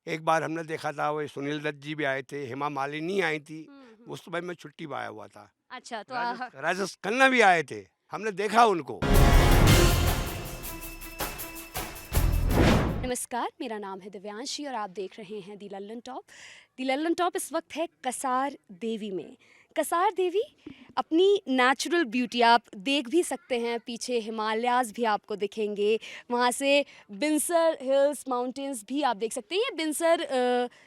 एक बार हमने देखा था, वो सुनील दत्त जी भी आए थे, हेमा मालिनी आई थी। उस समय मैं छुट्टी पे आया हुआ था। अच्छा तो राजेश खन्ना भी आए थे, हमने देखा उनको। नमस्कार, मेरा नाम है दिव्यांशी और आप देख रहे हैं दी लल्लन टॉप। दी लल्लन टॉप इस वक्त है कसार देवी में। कसार देवी अपनी नेचुरल ब्यूटी आप देख भी सकते हैं, पीछे हिमालयाज़ भी आपको दिखेंगे, वहाँ से बिनसर हिल्स माउंटेन्स भी आप देख सकते हैं। ये बिनसर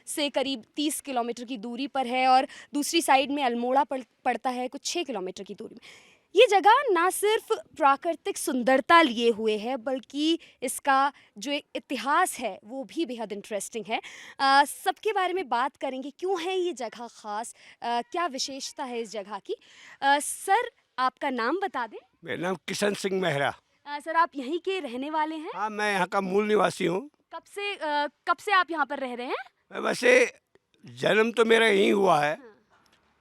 से करीब 30 किलोमीटर की दूरी पर है और दूसरी साइड में अल्मोड़ा पड़ता है कुछ 6 किलोमीटर की दूरी में। ये जगह ना सिर्फ प्राकृतिक सुंदरता लिए हुए है, बल्कि इसका जो एक इतिहास है वो भी बेहद इंटरेस्टिंग है। सबके बारे में बात करेंगे, क्यों है ये जगह ख़ास, क्या विशेषता है इस जगह की। सर आपका नाम बता दें। मेरा नाम किशन सिंह मेहरा। सर आप यहीं के रहने वाले हैं? हाँ, मैं यहाँ का मूल निवासी हूँ। कब से आप यहाँ पर रह रहे हैं? मैं वैसे जन्म तो मेरा यहीं हुआ है, हाँ।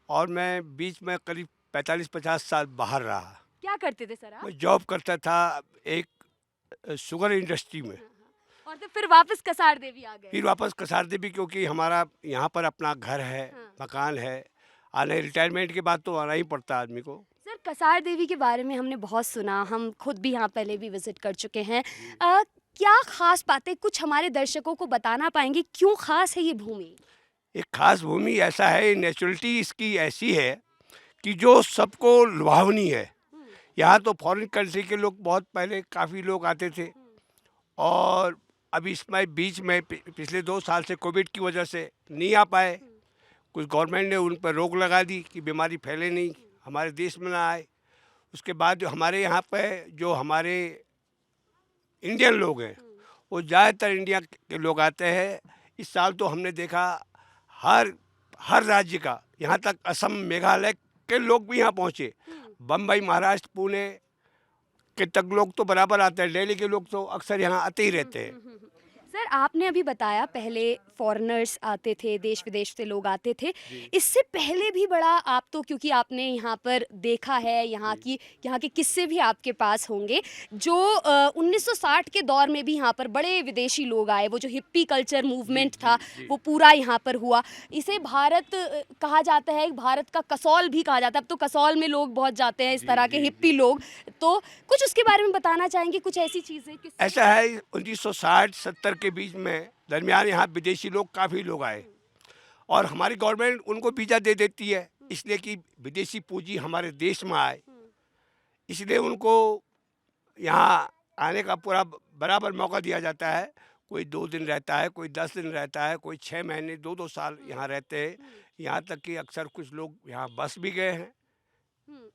और मैं बीच में करीब 45-50 साल बाहर रहा। क्या करते थे सर आप? मैं जॉब करता था एक शुगर इंडस्ट्री में। हाँ, हाँ। और तो फिर वापस कसार देवी आ गए? फिर वापस कसार देवी, क्योंकि हमारा यहाँ पर अपना घर है, हाँ। मकान है। आने रिटायरमेंट के बाद तो आना ही पड़ता है आदमी को। सर कसार देवी के बारे में हमने बहुत सुना, हम खुद भी यहाँ पहले भी विजिट कर चुके हैं। क्या खास बातें कुछ हमारे दर्शकों को बताना पाएंगे, क्यों खास है ये भूमि? एक खास भूमि ऐसा है, नेचुरलिटी इसकी ऐसी है कि जो सबको लुभावनी है। यहाँ तो फॉरेन कंट्री के लोग बहुत पहले काफ़ी लोग आते थे, और अभी इसमें बीच में पिछले 2 साल से कोविड की वजह से नहीं आ पाए। कुछ गवर्नमेंट ने उन पर रोक लगा दी कि बीमारी फैले नहीं, हमारे देश में ना आए। उसके बाद जो हमारे यहाँ पे जो हमारे इंडियन लोग हैं, वो ज़्यादातर इंडिया के लोग आते हैं। इस साल तो हमने देखा हर हर राज्य का, यहाँ तक असम मेघालय के लोग भी यहाँ पहुँचे। बम्बई, महाराष्ट्र, पुणे के तक लोग तो बराबर आते हैं। दिल्ली के लोग तो अक्सर यहाँ आते ही रहते हैं। सर आपने अभी बताया पहले फॉरेनर्स आते थे, देश विदेश से लोग आते थे, इससे पहले भी बड़ा, आप तो क्योंकि आपने यहाँ पर देखा है, यहाँ के किस्से भी आपके पास होंगे, जो 1960 के दौर में भी यहाँ पर बड़े विदेशी लोग आए, वो जो हिप्पी कल्चर मूवमेंट था वो पूरा यहाँ पर हुआ। इसे भारत कहा जाता है, भारत का कसौल भी कहा जाता है। अब तो कसौल में लोग बहुत जाते हैं, इस तरह के हिप्पी लोग। तो कुछ उसके बारे में बताना चाहेंगे, कुछ ऐसी चीज़ें ऐसा है, 1960-70 के बीच में दरमियान यहाँ विदेशी लोग काफ़ी लोग आए, और हमारी गवर्नमेंट उनको वीज़ा दे देती है, इसलिए कि विदेशी पूंजी हमारे देश में आए। इसलिए उनको यहाँ आने का पूरा बराबर मौका दिया जाता है। कोई 2 दिन रहता है, कोई 10 दिन रहता है, कोई 6 महीने 2-2 साल यहाँ रहते हैं। यहाँ तक कि अक्सर कुछ लोग यहाँ बस भी गए हैं।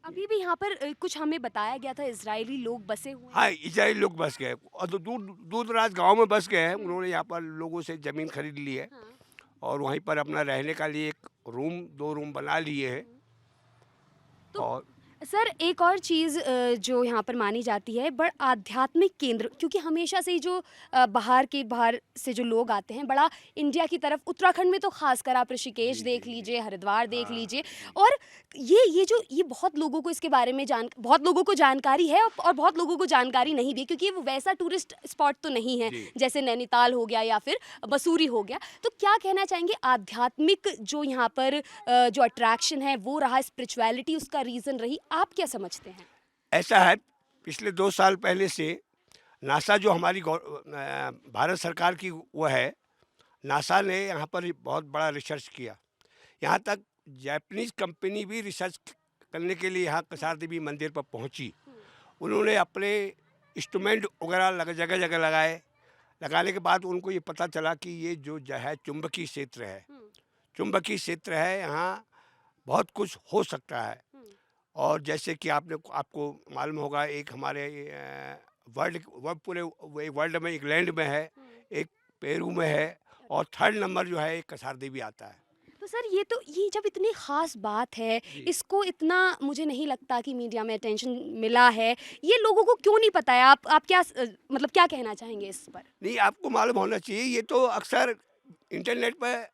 अभी भी यहाँ पर कुछ हमें बताया गया था, इजरायली लोग बसे हुए हैं। हाँ, इजराइली लोग बस गए, और दूर दूर दराज गाँव में बस गए हैं। उन्होंने यहाँ पर लोगों से ज़मीन खरीद ली है, हाँ। और वहीं पर अपना रहने का लिए एक रूम 2 रूम बना लिए हैं। तो और सर एक और चीज़ जो यहाँ पर मानी जाती है, बड़ा आध्यात्मिक केंद्र, क्योंकि हमेशा से ही जो बाहर से जो लोग आते हैं, बड़ा इंडिया की तरफ, उत्तराखंड में तो खासकर आप ऋषिकेश देख लीजिए, हरिद्वार देख लीजिए, और ये बहुत लोगों को इसके बारे में बहुत लोगों को जानकारी है, और बहुत लोगों को जानकारी नहीं भी है, क्योंकि वो वैसा टूरिस्ट स्पॉट तो नहीं है जैसे नैनीताल हो गया या फिर मसूरी हो गया। तो क्या कहना चाहेंगे, आध्यात्मिक जो यहाँ पर जो अट्रैक्शन है वो रहा, स्पिरिचुअलिटी उसका रीज़न रही, आप क्या समझते हैं? ऐसा है, पिछले 2 साल पहले से नासा जो हमारी भारत सरकार की वो है, नासा ने यहाँ पर बहुत बड़ा रिसर्च किया। यहाँ तक जापानीज़ कंपनी भी रिसर्च करने के लिए यहाँ कसार देवी मंदिर पर पहुँची। उन्होंने अपने इंस्ट्रूमेंट वगैरह जगह जगह लगाए। लगाने के बाद उनको ये पता चला कि ये जो है चुंबकीय क्षेत्र है। चुंबकीय क्षेत्र है, यहाँ बहुत कुछ हो सकता है। और जैसे कि आपको मालूम होगा, एक हमारे पूरे वर्ल्ड में इंग्लैंड में है, एक पेरू में है, और 3rd नंबर जो है एक कसार देवी आता है। तो सर ये जब इतनी ख़ास बात है, इसको इतना मुझे नहीं लगता कि मीडिया में अटेंशन मिला है, ये लोगों को क्यों नहीं पता है? आप क्या मतलब क्या कहना चाहेंगे इस पर? नहीं, आपको मालूम होना चाहिए, ये तो अक्सर इंटरनेट पर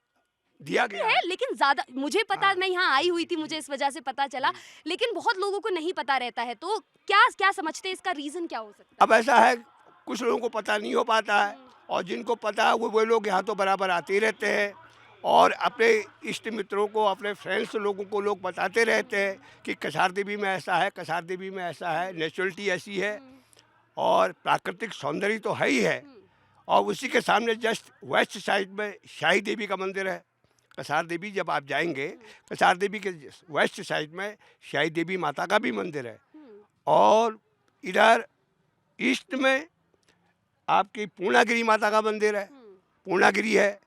दिया गया है, लेकिन ज़्यादा मुझे पता, हाँ। मैं यहाँ आई हुई थी, मुझे इस वजह से पता चला, लेकिन बहुत लोगों को नहीं पता रहता है। तो क्या क्या समझते हैं, इसका रीज़न क्या हो सकता है? अब ऐसा है, कुछ लोगों को पता नहीं हो पाता है, और जिनको पता है वो लोग यहाँ तो बराबर आते ही रहते हैं और अपने इष्ट मित्रों को, अपने फ्रेंड्स लोगों को लोग बताते रहते हैं कि कसार देवी में ऐसा है, कसार देवी में ऐसा है, नेचुरलिटी ऐसी है और प्राकृतिक सौंदर्य तो है ही है। और उसी के सामने जस्ट वेस्ट साइड में शाही देवी का मंदिर है। कसार देवी जब आप जाएंगे, कसार देवी के वेस्ट साइड में शाही देवी माता का भी मंदिर है और इधर ईस्ट में आपकी पूर्णागिरी माता का मंदिर है, पूर्णागिरी है।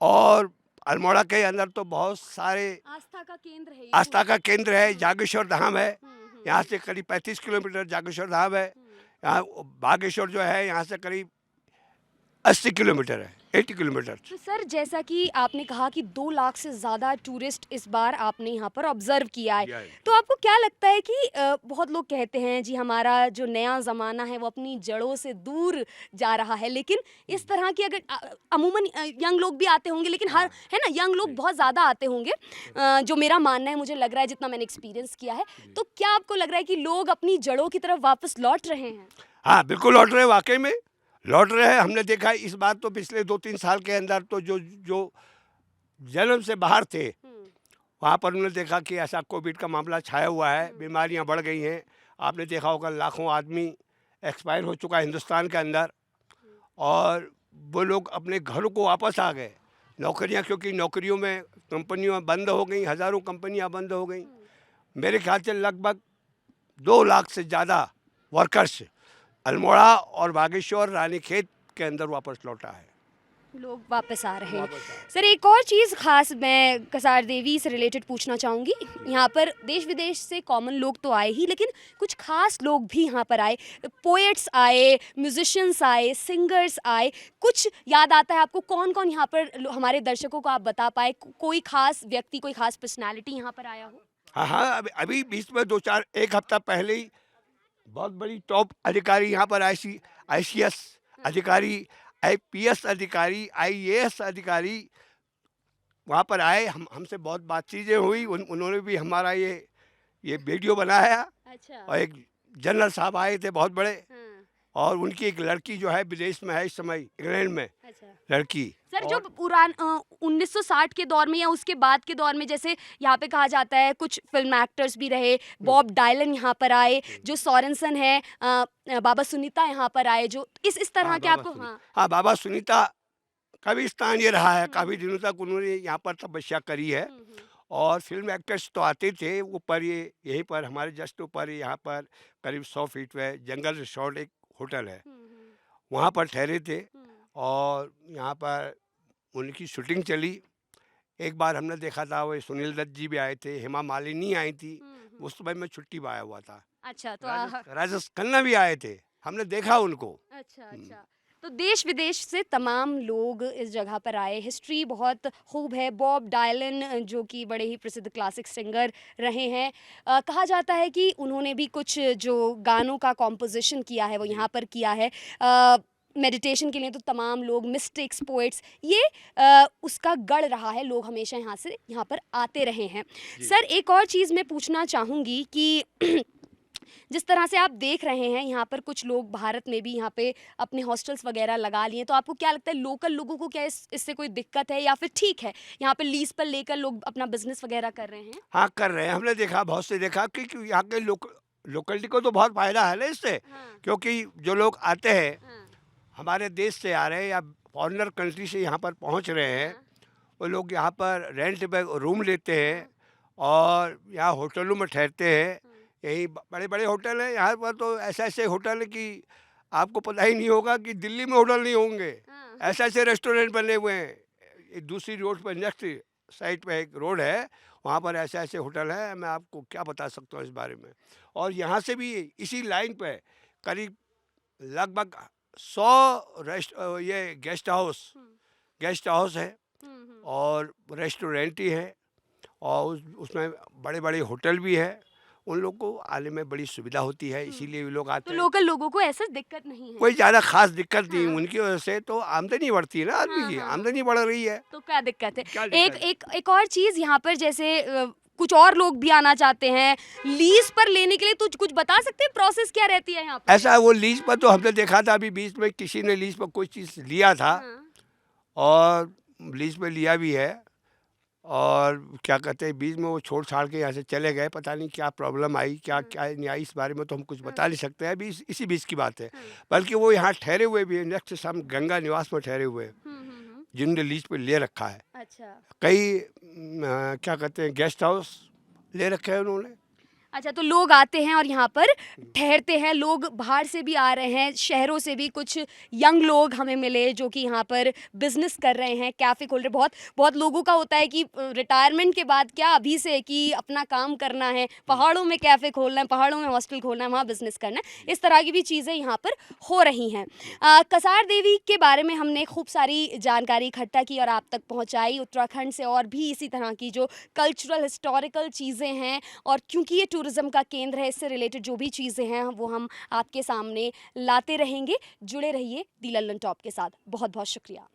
और अल्मोड़ा के अंदर तो बहुत सारे आस्था का केंद्र है, आस्था का केंद्र है, जागेश्वर धाम है। यहाँ से करीब 35 किलोमीटर जागेश्वर धाम है। यहाँ बागेश्वर जो है यहाँ से करीब 80 किलोमीटर है, 80 किलोमीटर। तो सर जैसा कि आपने कहा कि 2 लाख से ज़्यादा टूरिस्ट इस बार आपने यहाँ पर ऑब्जर्व किया है, तो आपको क्या लगता है कि बहुत लोग कहते हैं जी हमारा जो नया ज़माना है वो अपनी जड़ों से दूर जा रहा है, लेकिन इस तरह की अगर अमूमन यंग लोग भी आते होंगे, लेकिन हर है ना यंग लोग बहुत ज़्यादा आते होंगे, जो मेरा मानना है, मुझे लग रहा है जितना मैंने एक्सपीरियंस किया है, तो क्या आपको लग रहा है कि लोग अपनी जड़ों की तरफ वापस लौट रहे हैं? हाँ बिल्कुल लौट रहे हैं, वाकई में लौट रहे हैं। हमने देखा इस बार तो पिछले 2-3 साल के अंदर तो जो जन्म से बाहर थे वहाँ पर उन्होंने देखा कि ऐसा कोविड का मामला छाया हुआ है, बीमारियाँ बढ़ गई हैं। आपने देखा होगा लाखों आदमी एक्सपायर हो चुका है हिंदुस्तान के अंदर और वो लोग अपने घरों को वापस आ गए। नौकरियाँ, क्योंकि नौकरियों में कंपनियाँ बंद हो गई, हज़ारों कंपनियाँ बंद हो गई। मेरे ख्याल से लगभग 2 लाख से ज़्यादा वर्कर्स अल्मोड़ा और बागेश्वर रानीखेत के अंदर वापस लौटा है, लोग वापस आ रहे हैं। सर एक और चीज़ खास मैं कसार देवी से रिलेटेड पूछना चाहूँगी, यहाँ पर देश विदेश से कॉमन लोग तो आए ही, लेकिन कुछ खास लोग भी यहाँ पर आए, पोएट्स आए, म्यूजिशियंस आए, सिंगर्स आए। कुछ याद आता है आपको कौन कौन यहाँ पर हमारे दर्शकों को आप बता पाए, कोई खास व्यक्ति, कोई खास पर्सनैलिटी यहाँ पर आया हो? हाँ हाँ, अभी बीच में 2-4 एक हफ्ता पहले ही बहुत बड़ी टॉप अधिकारी यहाँ पर ICS अधिकारी, IPS अधिकारी, IAS अधिकारी वहाँ पर आए। हमसे बहुत बातचीतें हुई, उन्होंने भी हमारा ये वीडियो बनाया। अच्छा। और एक जनरल साहब आए थे बहुत बड़े, हाँ। और उनकी एक लड़की जो है विदेश में है इस समय, इंग्लैंड में। अच्छा। लड़की सर जो पुरान 1960 के दौर में या उसके बाद के दौर में, जैसे यहाँ पे कहा जाता है कुछ फिल्म एक्टर्स भी रहे, बॉब डायलन यहाँ पर आए, जो सोरेनसन है, बाबा सुनीता यहाँ पर आए, जो इस तरह के आपको। हाँ बाबा सुनीता का भी स्थान ये रहा है, काफ़ी दिनों तक उन्होंने यहाँ पर तपस्या करी है। और फिल्म एक्टर्स तो आते थे ऊपर, यहीं पर हमारे जस्ट ऊपर यहाँ पर करीब 100 फीट में जंगल रिसोर्ट एक होटल है, वहाँ पर ठहरे थे और यहाँ पर उनकी शूटिंग चली। एक बार हमने देखा था वो सुनील दत्त जी भी आए थे, हेमा मालिनी आई थी, उस समय मैं छुट्टी पर आया हुआ था। अच्छा। तो राजेश खन्ना भी आए थे, हमने देखा उनको। अच्छा। तो देश विदेश से तमाम लोग इस जगह पर आए। हिस्ट्री बहुत खूब है। बॉब डायलन जो कि बड़े ही प्रसिद्ध क्लासिक सिंगर रहे हैं, कहा जाता है कि उन्होंने भी कुछ जो गानों का कॉम्पोजिशन किया है वो यहाँ पर किया है। मेडिटेशन के लिए तो तमाम लोग, मिस्टिक्स, पोएट्स, ये उसका गढ़ रहा है, लोग हमेशा यहाँ पर आते रहे हैं। सर एक और चीज़ मैं पूछना चाहूँगी कि जिस तरह से आप देख रहे हैं यहाँ पर कुछ लोग भारत में भी यहाँ पे अपने हॉस्टल्स वगैरह लगा लिए, तो आपको क्या लगता है लोकल लोगों को क्या इससे कोई दिक्कत है या फिर ठीक है, यहाँ पे लीज पर लेकर लोग अपना बिजनेस वगैरह कर रहे हैं? हाँ कर रहे हैं, हमने देखा, बहुत से देखा कि यहाँ के लोकलिटी को तो बहुत फायदा है ना इससे। क्योंकि जो लोग आते हैं हमारे देश से आ रहे हैं या फॉरेनर कंट्री से यहाँ पर पहुँच रहे हैं, वो लोग यहाँ पर रेंट पे रूम लेते हैं और यहाँ होटलों में ठहरते हैं। यही बड़े बड़े होटल हैं यहाँ पर, तो ऐसे होटल है कि आपको पता ही नहीं होगा कि दिल्ली में होटल नहीं होंगे। ऐसे रेस्टोरेंट बने हुए हैं। दूसरी रोड पर नेक्स्ट साइड पे एक रोड है, वहाँ पर ऐसे होटल हैं, मैं आपको क्या बता सकता हूँ इस बारे में। और यहाँ से भी इसी लाइन पे करीब लगभग 100 ये गेस्ट हाउस है और रेस्टोरेंट ही है और उसमें बड़े बड़े होटल भी है। उन लोगों को आने में बड़ी सुविधा होती है, इसीलिए लोग आते हैं। तो लोकल लोगों को ऐसा दिक्कत नहीं है, कोई ज़्यादा खास दिक्कत नहीं। उनकी वजह से तो आमदनी बढ़ती है ना, आदमी की आमदनी बढ़ रही है, तो क्या दिक्कत है? एक और चीज़ यहाँ पर, जैसे कुछ और लोग भी आना चाहते हैं लीज पर लेने के लिए, तो कुछ बता सकते हैं प्रोसेस क्या रहती है यहाँ पर? ऐसा है, वो लीज पर तो हमने देखा था अभी बीच में किसी ने लीज पर कोई चीज़ लिया था हाँ। और लीज पे लिया भी है, और क्या कहते हैं बीच में वो छोड़ छाड़ के यहाँ से चले गए। पता नहीं क्या प्रॉब्लम आई, क्या क्या नहीं आई, इस बारे में तो हम कुछ बता नहीं सकते हैं। अभी इसी बीच की बात है। बल्कि वो यहाँ ठहरे हुए भी हैं, नेक्स्ट हम गंगा निवास में ठहरे हुए हैं, जिन्होंने लीज पे ले रखा है। अच्छा कई क्या कहते हैं गेस्ट हाउस ले रखे हैं उन्होंने। अच्छा, तो लोग आते हैं और यहाँ पर ठहरते हैं। लोग बाहर से भी आ रहे हैं, शहरों से भी कुछ यंग लोग हमें मिले जो कि यहाँ पर बिजनेस कर रहे हैं, कैफ़े खोल रहे। बहुत बहुत लोगों का होता है कि रिटायरमेंट के बाद क्या अभी से कि अपना काम करना है, पहाड़ों में कैफ़े खोलना है, पहाड़ों में हॉस्टल खोलना है, वहाँ बिजनेस करना है। इस तरह की भी चीज़ें यहाँ पर हो रही हैं। कसार देवी के बारे में हमने खूब सारी जानकारी इकट्ठा की और आप तक पहुँचाई। उत्तराखंड से और भी इसी तरह की जो कल्चरल हिस्टोरिकल चीज़ें हैं, और क्योंकि ये टूरिज़्म का केंद्र है, इससे रिलेटेड जो भी चीज़ें हैं वो हम आपके सामने लाते रहेंगे। जुड़े रहिए दी लल्लन टॉप के साथ। बहुत बहुत शुक्रिया।